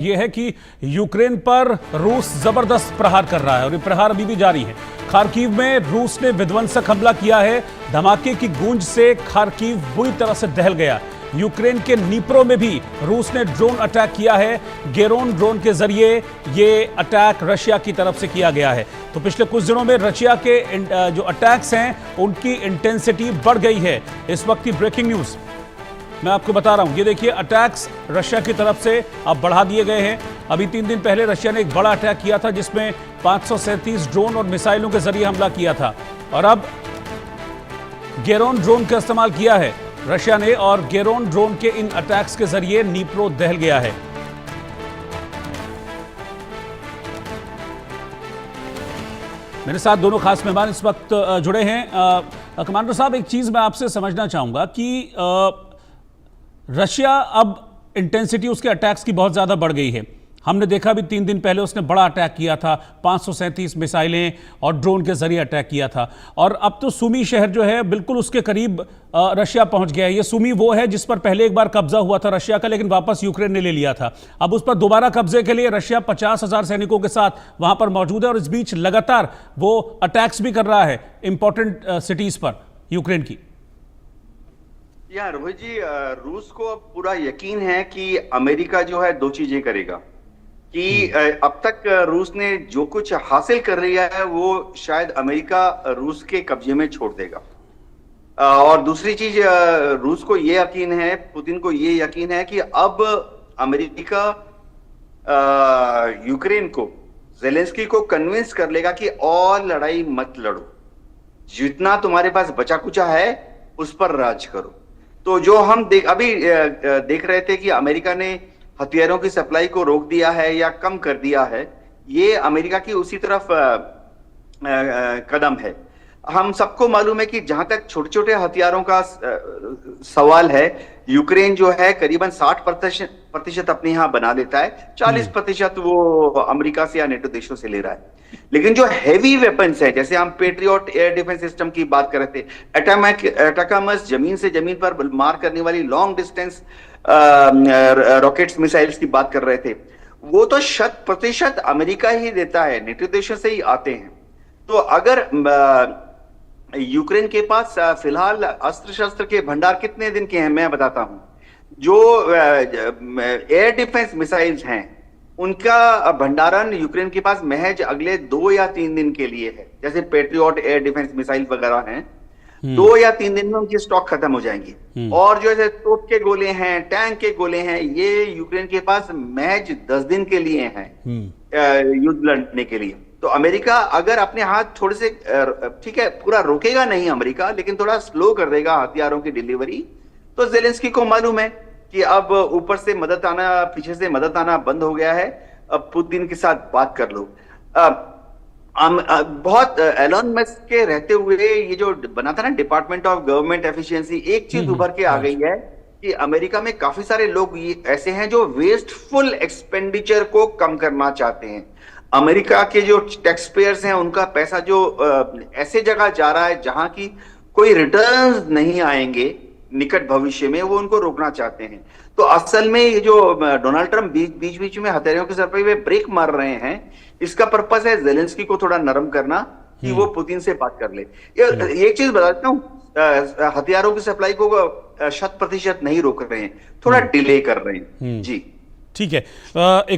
यह है कि यूक्रेन पर रूस जबरदस्त प्रहार कर रहा है और ये प्रहार अभी भी जारी है। खार्किव में रूस ने विध्वंसक हमला किया है। धमाके की गूंज से खार्किव बुरी तरह से दहल गया। यूक्रेन के नीप्रो में भी रूस ने ड्रोन अटैक किया है। गेरोन ड्रोन के जरिए ये अटैक रशिया की तरफ से किया गया है। तो पिछले कुछ दिनों में रशिया के जो अटैक्स हैं उनकी इंटेंसिटी बढ़ गई है। इस वक्त की ब्रेकिंग न्यूज मैं आपको बता रहा हूं। ये देखिए, अटैक्स रशिया की तरफ से अब बढ़ा दिए गए हैं। अभी 3 दिन पहले रशिया ने एक बड़ा अटैक किया था जिसमें 537 ड्रोन और मिसाइलों के जरिए हमला किया था और अब गेरोन ड्रोन का इस्तेमाल किया है रशिया ने और गेरोन ड्रोन के इन अटैक्स के जरिए नीप्रो दहल गया है। मेरे साथ दोनों खास मेहमान इस वक्त जुड़े हैं। कमांडर साहब, एक चीज मैं आपसे समझना चाहूंगा कि रशिया अब इंटेंसिटी उसके अटैक्स की बहुत ज्यादा बढ़ गई है। हमने देखा भी 3 दिन पहले उसने बड़ा अटैक किया था, 537 मिसाइलें और ड्रोन के जरिए अटैक किया था और अब तो सुमी शहर जो है बिल्कुल उसके करीब रशिया पहुंच गया है। ये सुमी वो है जिस पर पहले एक बार कब्जा हुआ था रशिया का, लेकिन वापस यूक्रेन ने ले लिया था। अब उस पर दोबारा कब्जे के लिए रशिया 50,000 सैनिकों के साथ वहां पर मौजूद है और इस बीच लगातार वो अटैक्स भी कर रहा है इंपॉर्टेंट सिटीज पर यूक्रेन की। यार रोहित जी, रूस को अब पूरा यकीन है कि अमेरिका जो है 2 चीजें करेगा कि अब तक रूस ने जो कुछ हासिल कर लिया है वो शायद अमेरिका रूस के कब्जे में छोड़ देगा। और दूसरी चीज, रूस को ये यकीन है, पुतिन को ये यकीन है कि अब अमेरिका यूक्रेन को, जेलेंस्की को कन्विंस कर लेगा कि और लड़ाई मत लड़ो, जितना तुम्हारे पास बचा कुचा है उस पर राज करो। तो जो हम अभी देख रहे थे कि अमेरिका ने हथियारों की सप्लाई को रोक दिया है या कम कर दिया है, ये अमेरिका की उसी तरफ कदम है। हम सबको मालूम है कि जहां तक छोटे छोटे हथियारों का सवाल है, यूक्रेन जो है करीबन 60% अपने यहाँ बना लेता है, 40% वो अमेरिका से या नेटो देशों से ले रहा है। लेकिन जो हैवी वेपन्स है, जैसे हम पेट्रियट एयर डिफेंस सिस्टम की बात कर रहे थे, एटाकमस जमीन से जमीन पर मार करने वाली लॉन्ग डिस्टेंस रॉकेट्स मिसाइल्स की बात कर रहे थे, वो तो 100% अमेरिका ही देता है, नेटो देशों से ही आते हैं। तो अगर यूक्रेन के पास फिलहाल अस्त्र शस्त्र के भंडार कितने दिन के हैं मैं बताता हूं। जो एयर डिफेंस मिसाइल्स हैं उनका भंडारण यूक्रेन के पास महज अगले 2 या 3 दिन के लिए है। जैसे पेट्रियट एयर डिफेंस मिसाइल वगैरह हैं, 2 या 3 दिन में उनकी स्टॉक खत्म हो जाएंगी। और जो है तोप के गोले हैं, टैंक के गोले हैं, ये यूक्रेन के पास महज 10 दिन के लिए हैं युद्ध लड़ने के लिए। तो अमेरिका अगर अपने हाथ थोड़े से, ठीक है, पूरा रोकेगा नहीं अमेरिका, लेकिन थोड़ा स्लो कर देगा हथियारों की डिलीवरी, तो जेलेंस्की को मालूम है कि अब ऊपर से मदद आना, पीछे से मदद आना बंद हो गया है। अब पुतिन के साथ बात कर लो। बहुत एलन मस्क के रहते हुए ये जो बना था ना डिपार्टमेंट ऑफ गवर्नमेंट एफिशिएंसी, एक चीज उभर के आ गई है कि अमेरिका में काफी सारे लोग ऐसे हैं जो वेस्टफुल एक्सपेंडिचर को कम करना चाहते हैं। अमेरिका के जो टैक्स पेयर्स हैं उनका पैसा जो ऐसे जगह जा रहा है जहां की कोई रिटर्न्स नहीं आएंगे निकट भविष्य में, वो उनको रोकना चाहते हैं। तो असल में ये जो डोनाल्ड ट्रंप बीच बीच में हथियारों के सर पे ब्रेक मार रहे हैं, इसका पर्पस है जेलेंस्की को थोड़ा नरम करना कि वो पुतिन से बात कर ले। एक चीज बताता हूँ, हथियारों की सप्लाई को 100% नहीं रोक रहे हैं, थोड़ा डिले कर रहे हैं। जी ठीक है।